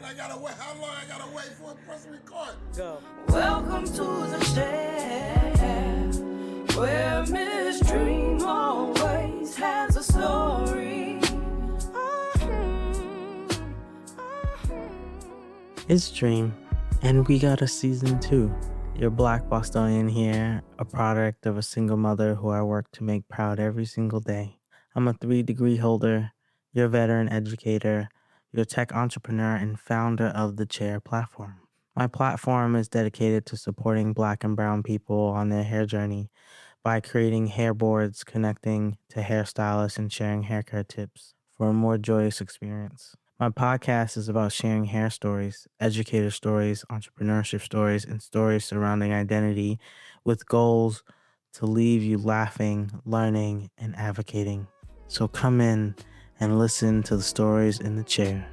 I gotta wait. How long I gotta wait for a press record? Go. Welcome to the shed, where Miss Dream always has a story. It's Dream, and we got a season 2. Your Black Bostonian here, a product of a single mother who I work to make proud every single day. I'm a 3-degree holder, your veteran educator, your tech entrepreneur, and founder of the Chair platform. My platform is dedicated to supporting Black and Brown people on their hair journey by creating hair boards, connecting to hairstylists, and sharing haircare tips for a more joyous experience. My podcast is about sharing hair stories, educator stories, entrepreneurship stories, and stories surrounding identity with goals to leave you laughing, learning, and advocating. So come in and listen to the stories in the chair.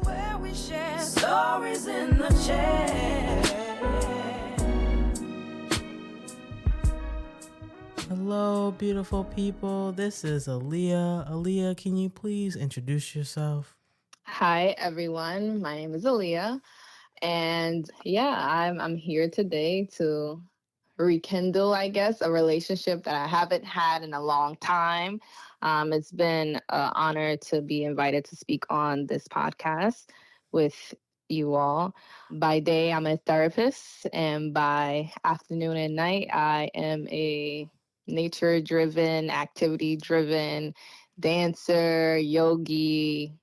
Where we share stories in the chair. Hello, beautiful people. This is Aaleyah. Aaleyah, can you please introduce yourself? Hi everyone, my name is Aaleyah, and I'm here today to rekindle, I guess, a relationship that I haven't had in a long time. It's been an honor to be invited to speak on this podcast with you all. By day, I'm a therapist, and by afternoon and night, I am a nature-driven, activity-driven dancer, yogi,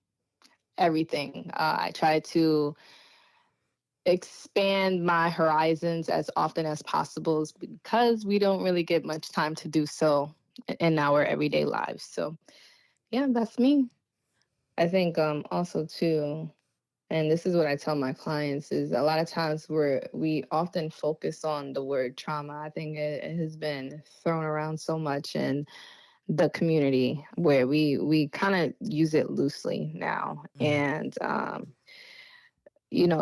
everything. I try to expand my horizons as often as possible because we don't really get much time to do so in our everyday lives. So, yeah, that's me. I think also too, and this is what I tell my clients, is a lot of times we often focus on the word trauma. I think it has been thrown around so much in the community where we kind of use it loosely now. And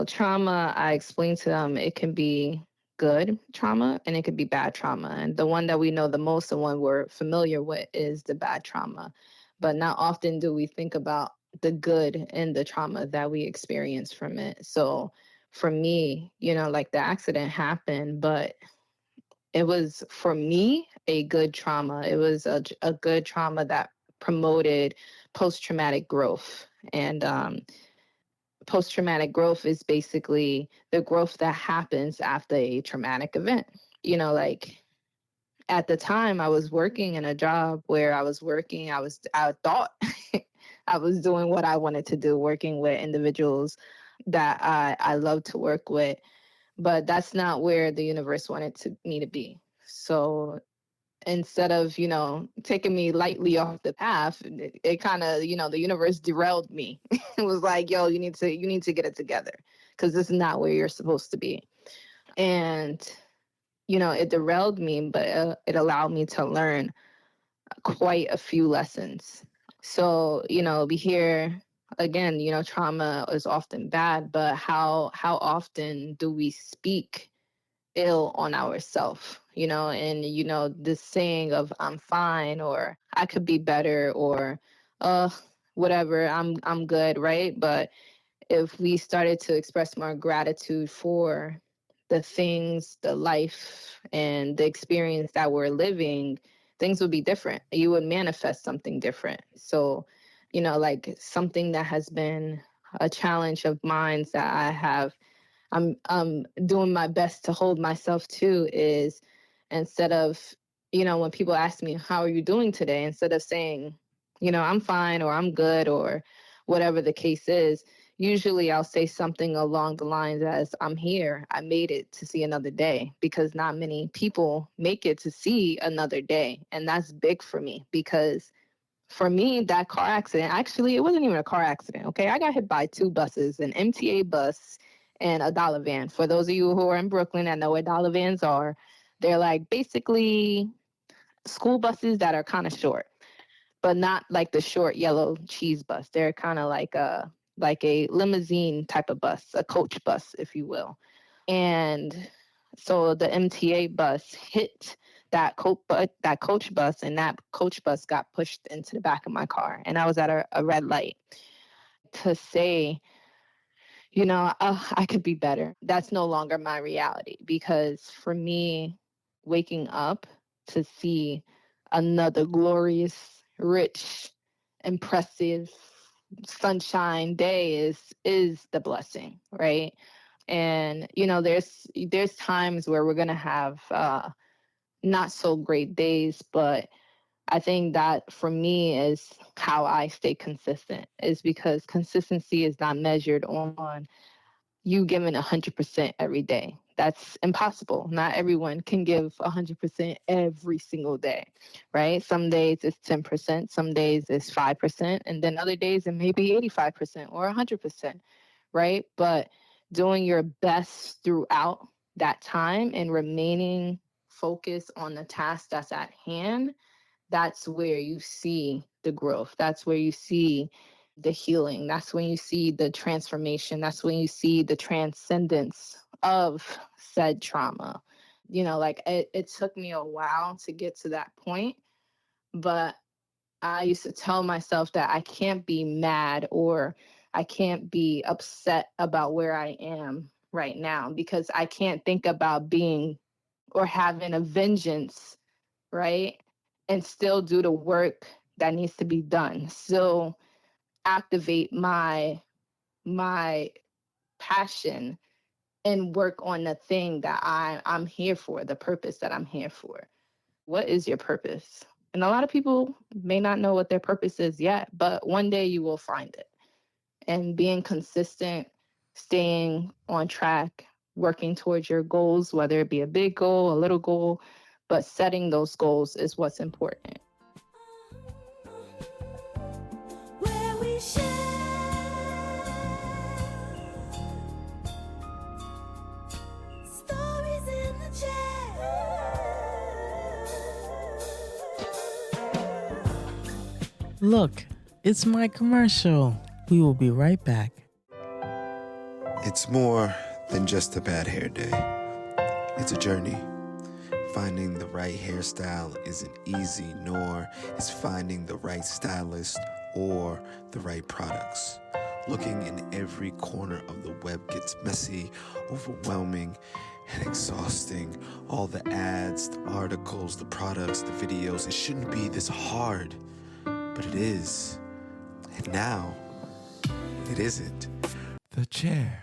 trauma, I explain to them, it can be good trauma and it could be bad trauma. And the one that we know the most, the one we're familiar with, is the bad trauma. But not often do we think about the good and the trauma that we experience from it. So for me, like the accident happened, but it was, for me, a good trauma. It was a good trauma that promoted post-traumatic growth. And post-traumatic growth is basically the growth that happens after a traumatic event. Like at the time I was working in a job where I thought I was doing what I wanted to do, working with individuals that I love to work with, but that's not where the universe wanted me to be. So instead of, taking me lightly off the path, it kind of, the universe derailed me. It was like, yo, you need to get it together because this is not where you're supposed to be. And, it derailed me, but it allowed me to learn quite a few lessons. So, we hear again, trauma is often bad, but how often do we speak ill on ourselves, and this saying of I'm fine, or I could be better, or whatever, I'm good, right? But if we started to express more gratitude for the things, the life and the experience that we're living, things would be different. You would manifest something different. So, like something that has been a challenge of mine that I'm doing my best to hold myself to is, instead of, when people ask me, how are you doing today? Instead of saying, I'm fine or I'm good or whatever the case is, usually I'll say something along the lines as, I'm here. I made it to see another day, because not many people make it to see another day. And that's big for me, because for me, that car accident, actually, it wasn't even a car accident, okay? I got hit by 2 buses, an MTA bus and a dollar van. For those of you who are in Brooklyn and know what dollar vans are, they're like basically school buses that are kind of short, but not like the short yellow cheese bus. They're kind of like a limousine type of bus, a coach bus, if you will. And so the MTA bus hit that coach bus, and that coach bus got pushed into the back of my car. And I was at a red light. To say, I could be better. That's no longer my reality, because for me, waking up to see another glorious, rich, impressive sunshine day is the blessing, right? And there's times where we're gonna have not so great days, but I think that for me is how I stay consistent, is because consistency is not measured on you giving 100% every day. That's impossible. Not everyone can give 100% every single day, right? Some days it's 10%, some days it's 5%, and then other days it may be 85% or 100%, right? But doing your best throughout that time and remaining focused on the task that's at hand, that's where you see the growth. That's where you see the healing. That's when you see the transformation. That's when you see the transcendence of said trauma. Like it took me a while to get to that point, but I used to tell myself that I can't be mad or I can't be upset about where I am right now, because I can't think about being or having a vengeance, right? And still do the work that needs to be done. Still activate my passion and work on the thing that I'm here for, the purpose that I'm here for. What is your purpose? And a lot of people may not know what their purpose is yet, but one day you will find it. And being consistent, staying on track, working towards your goals, whether it be a big goal, a little goal, but setting those goals is what's important. Where we share stories in the chair. Look, it's my commercial. We will be right back. It's more than just a bad hair day. It's a journey. Finding the right hairstyle isn't easy, nor is finding the right stylist or the right products. Looking in every corner of the web gets messy, overwhelming, and exhausting. All the ads, the articles, the products, the videos, it shouldn't be this hard, but it is. And now, it isn't. The Chair.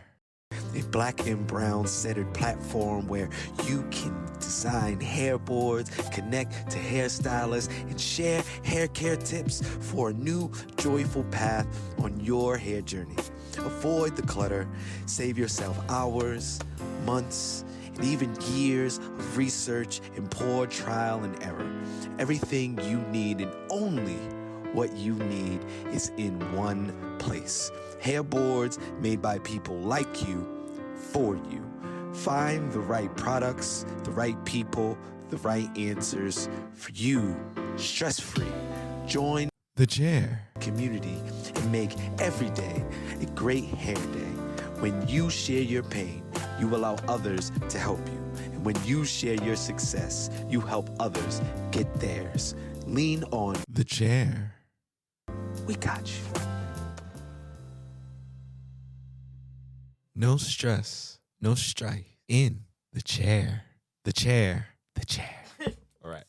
A black and brown centered platform where you can design hair boards, connect to hairstylists, and share hair care tips for a new, joyful path on your hair journey. Avoid the clutter, save yourself hours, months, and even years of research and poor trial and error. Everything you need and only what you need is in one place. Hair boards made by people like you, for you. Find the right products, the right people, the right answers for you, stress-free. Join the Chair community and make every day a great hair day. When you share your pain, you allow others to help you. And when you share your success, you help others get theirs. Lean on the Chair. We got you. No stress, no strife. In the chair. The chair. The chair. All right.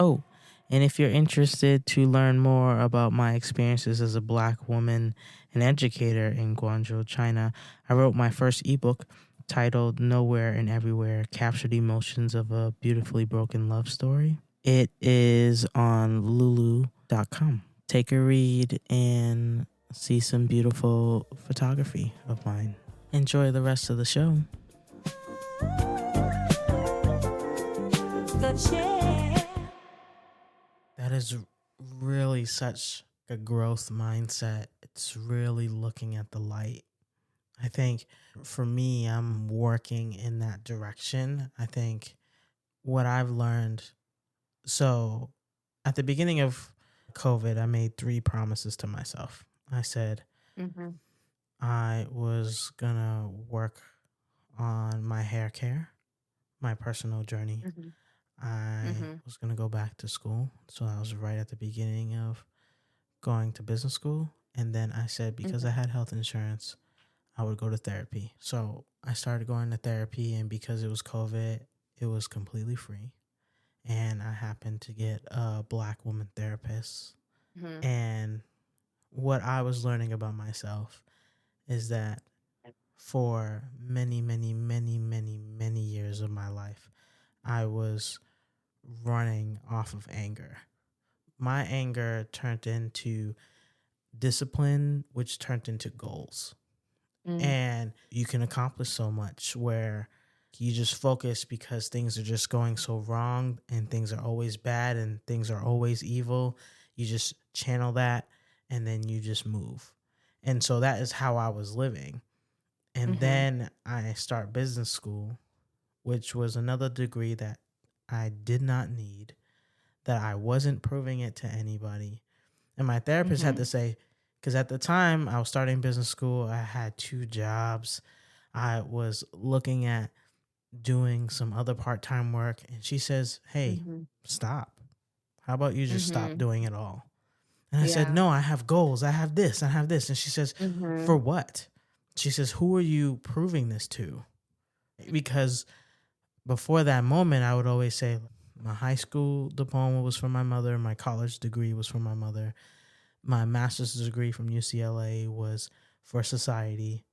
Oh, and if you're interested to learn more about my experiences as a Black woman and educator in Guangzhou, China, I wrote my first ebook titled Nowhere and Everywhere, Captured Emotions of a Beautifully Broken Love Story. It is on lulu.com. Take a read and see some beautiful photography of mine. Enjoy the rest of the show. That is really such a growth mindset. It's really looking at the light. I think for me, I'm working in that direction. I think what I've learned, so at the beginning of COVID, I made 3 promises to myself. I said I was going to work on my hair care, my personal journey. I was going to go back to school. So I was right at the beginning of going to business school. And then I said, because I had health insurance, I would go to therapy. So I started going to therapy, and because it was COVID, it was completely free. And I happened to get a Black woman therapist. Mhm. And what I was learning about myself is that for many, many, many, many, many years of my life, I was running off of anger. My anger turned into discipline, which turned into goals. And you can accomplish so much where you just focus because things are just going so wrong and things are always bad and things are always evil. You just channel that and then you just move. And so that is how I was living. And then I start business school, which was another degree that I did not need, that I wasn't proving it to anybody. And my therapist had to say, because at the time I was starting business school, I had 2 jobs. I was looking at doing some other part-time work. And she says, hey, stop. How about you just stop doing it all? And I said, no, I have goals. I have this. I have this. And she says, for what? She says, who are you proving this to? Because before that moment, I would always say my high school diploma was from my mother. My college degree was from my mother. My master's degree from UCLA was for society.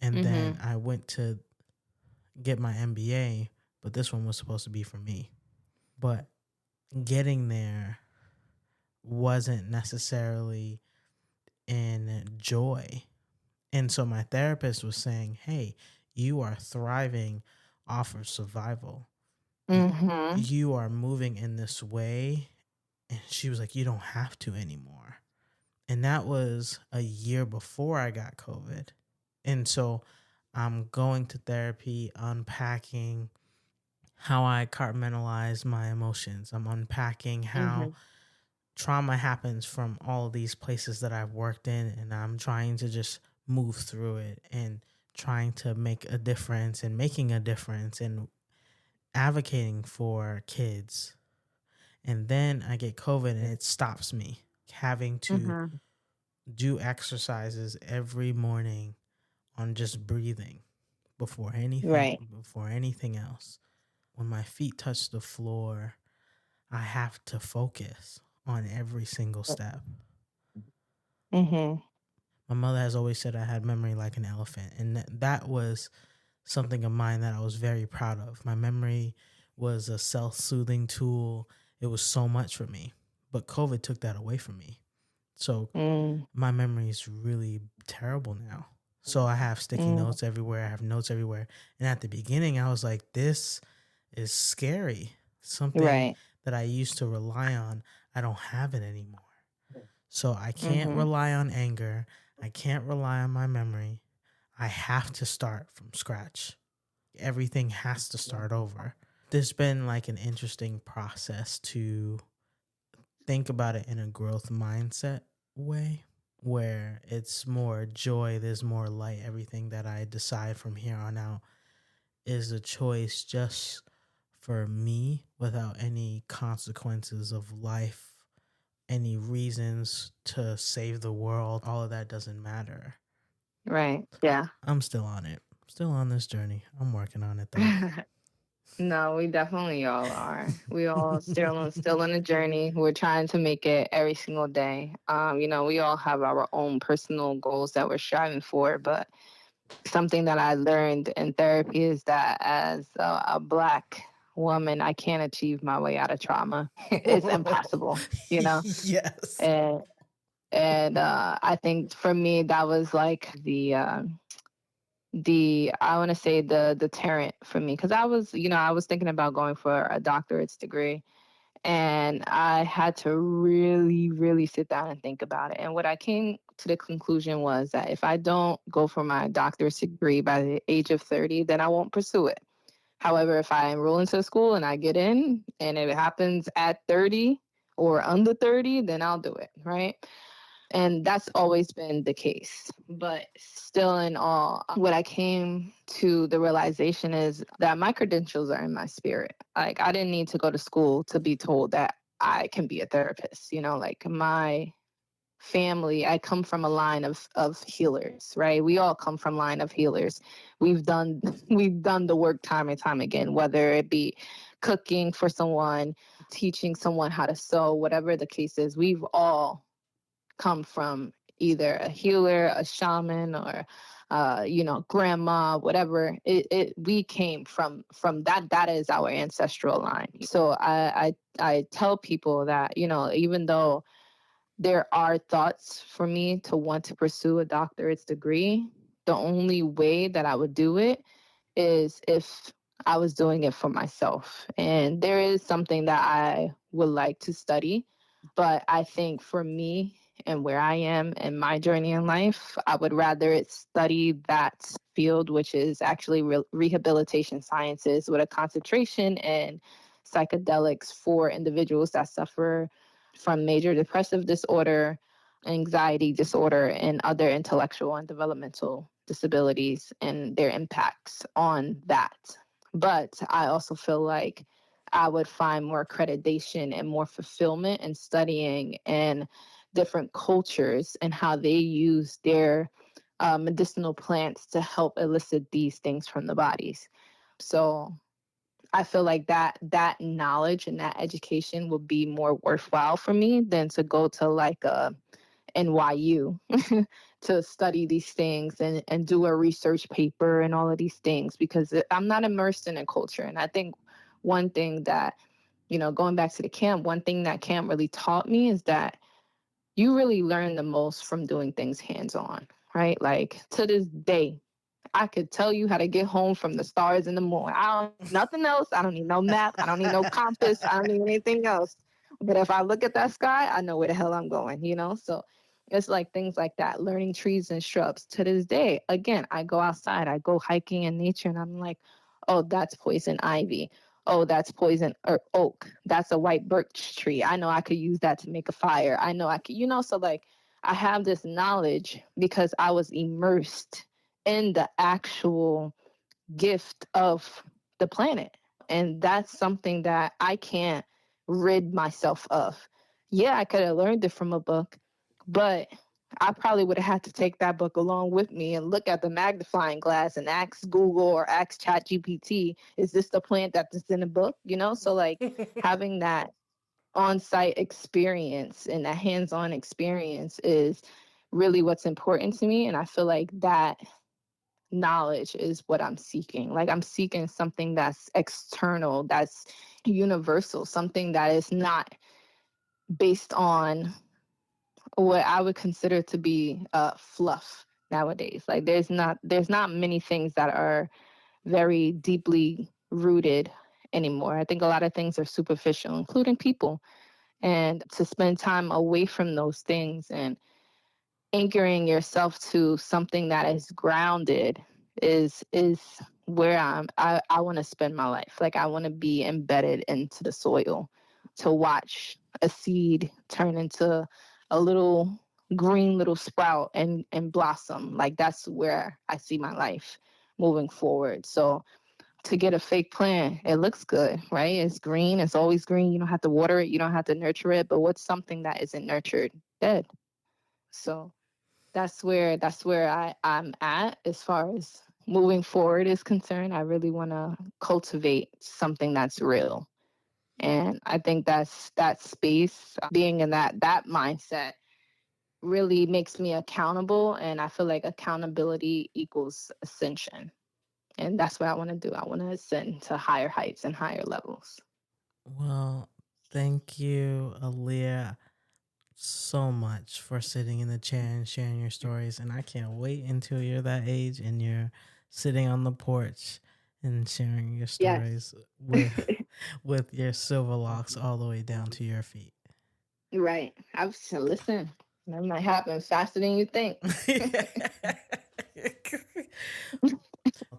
And then I went to get my MBA, but this one was supposed to be for me. But getting there wasn't necessarily in joy. And so my therapist was saying, hey, you are thriving off of survival. You are moving in this way. And she was like, you don't have to anymore. And that was a year before I got COVID. And so I'm going to therapy, unpacking how I compartmentalize my emotions. I'm unpacking how trauma happens from all of these places that I've worked in, and I'm trying to just move through it and trying to make a difference and making a difference and advocating for kids. And then I get COVID and it stops me having to do exercises every morning on just breathing before anything else. When my feet touch the floor, I have to focus on every single step. My mother has always said I had memory like an elephant, and that was something of mine that I was very proud of. My memory was a self-soothing tool. It was so much for me, but COVID took that away from me. So my memory is really terrible now. So I have sticky notes everywhere. I have notes everywhere. And at the beginning, I was like, this is scary. Something that I used to rely on, I don't have it anymore. So I can't rely on anger. I can't rely on my memory. I have to start from scratch. Everything has to start over. There's been like an interesting process to think about it in a growth mindset way, where it's more joy, there's more light. Everything that I decide from here on out is a choice just for me without any consequences of life, any reasons to save the world. All of that doesn't matter. Right. Yeah. I'm still on it. Still on this journey. I'm working on it though. No, we definitely all are. We all still on a journey. We're trying to make it every single day. We all have our own personal goals that we're striving for, but something that I learned in therapy is that as a Black woman, I can't achieve my way out of trauma. It's impossible, Yes. And I think for me that was like the I want to say the deterrent for me, because I was thinking about going for a doctorate's degree, and I had to really, really sit down and think about it. And what I came to the conclusion was that if I don't go for my doctorate degree by the age of 30, then I won't pursue it. However, if I enroll into school and I get in and it happens at 30 or under 30, then I'll do it, right? And that's always been the case. But still in all, what I came to the realization is that my credentials are in my spirit. Like, I didn't need to go to school to be told that I can be a therapist. Like, my family, I come from a line of healers, right? We all come from line of healers. We've done we've done the work time and time again, whether it be cooking for someone, teaching someone how to sew, whatever the case is. We've all come from either a healer, a shaman, or grandma, whatever. We came from that. That is our ancestral line. So I tell people that, even though there are thoughts for me to want to pursue a doctorate's degree, the only way that I would do it is if I was doing it for myself. And there is something that I would like to study, but I think for me and where I am in my journey in life, I would rather study that field, which is actually rehabilitation sciences with a concentration in psychedelics for individuals that suffer from major depressive disorder, anxiety disorder, and other intellectual and developmental disabilities and their impacts on that. But I also feel like I would find more accreditation and more fulfillment in studying and different cultures and how they use their medicinal plants to help elicit these things from the bodies. So I feel like that knowledge and that education would be more worthwhile for me than to go to like a NYU to study these things and do a research paper and all of these things, because I'm not immersed in a culture. And I think one thing that, going back to the camp, one thing that camp really taught me is that you really learn the most from doing things hands-on, right? Like to this day, I could tell you how to get home from the stars in the morning. I don't need nothing else. I don't need no map. I don't need no compass. I don't need anything else. But if I look at that sky, I know where the hell I'm going. So it's like things like that, learning trees and shrubs. To this day, again, I go outside, I go hiking in nature, and I'm like, oh, that's poison ivy. Oh, that's poison or oak. That's a white birch tree. I know I could use that to make a fire. I know I could, so like I have this knowledge because I was immersed in the actual gift of the planet. And that's something that I can't rid myself of. Yeah, I could have learned it from a book, but I probably would have had to take that book along with me and look at the magnifying glass and ask Google or ask ChatGPT, is this the plant that's in the book? So like having that on-site experience and that hands-on experience is really what's important to me. And I feel like that knowledge is what I'm seeking. Like I'm seeking something that's external, that's universal, something that is not based on what I would consider to be fluff nowadays. Like there's not many things that are very deeply rooted anymore. I think a lot of things are superficial, including people. And to spend time away from those things and anchoring yourself to something that is grounded is where I want to spend my life. Like I want to be embedded into the soil to watch a seed turn into a little green little sprout and blossom. Like that's where I see my life moving forward. So to get a fake plant, it looks good, right? It's green, it's always green. You don't have to water it, you don't have to nurture it. But what's something that isn't nurtured? Dead. So that's where I'm at as far as moving forward is concerned. I really want to cultivate something that's real. And I think that's that space, being in that mindset really makes me accountable. And I feel like accountability equals ascension. And that's what I want to do. I want to ascend to higher heights and higher levels. Well, thank you, Aaleyah, so much for sitting in the chair and sharing your stories. And I can't wait until you're that age and you're sitting on the porch and sharing your stories with your silver locks all the way down to your feet. Right. I've said, listen, that might happen faster than you think.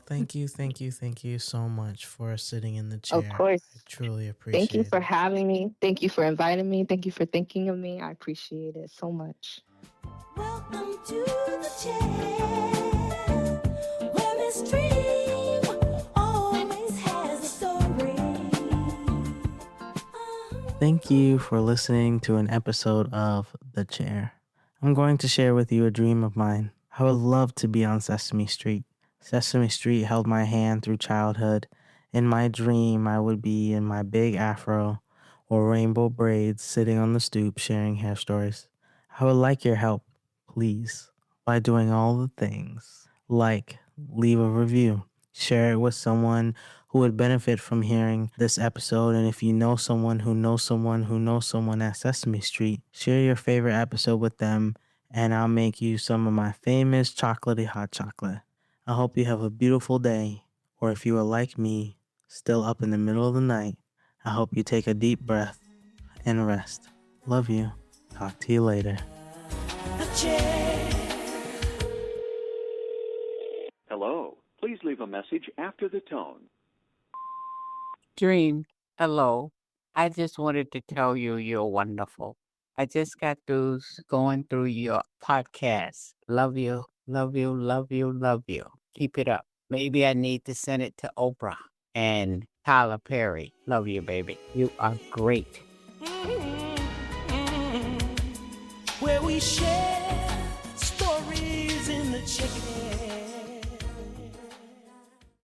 Thank you so much for sitting in the chair. Of course. I truly appreciate it. Thank you for having me. Thank you for inviting me. Thank you for thinking of me. I appreciate it so much. Welcome to the chair, where Miss Dream always has a story. Thank you for listening to an episode of The Chair. I'm going to share with you a dream of mine. I would love to be on Sesame Street. Sesame Street held my hand through childhood. In my dream, I would be in my big afro or rainbow braids sitting on the stoop sharing hair stories. I would like your help, please, by doing all the things like leave a review, share it with someone who would benefit from hearing this episode. And if you know someone who knows someone who knows someone at Sesame Street, share your favorite episode with them, and I'll make you some of my famous chocolatey hot chocolate. I hope you have a beautiful day, or if you are like me, still up in the middle of the night, I hope you take a deep breath and rest. Love you. Talk to you later. Hello. Please leave a message after the tone. Dream, hello. I just wanted to tell you you're wonderful. I just got through going through your podcast. Love you, love you, love you, love you. Keep it up. Maybe I need to send it to Oprah and Tyler Perry. Love you, baby. You are great. Where we share stories in the chicken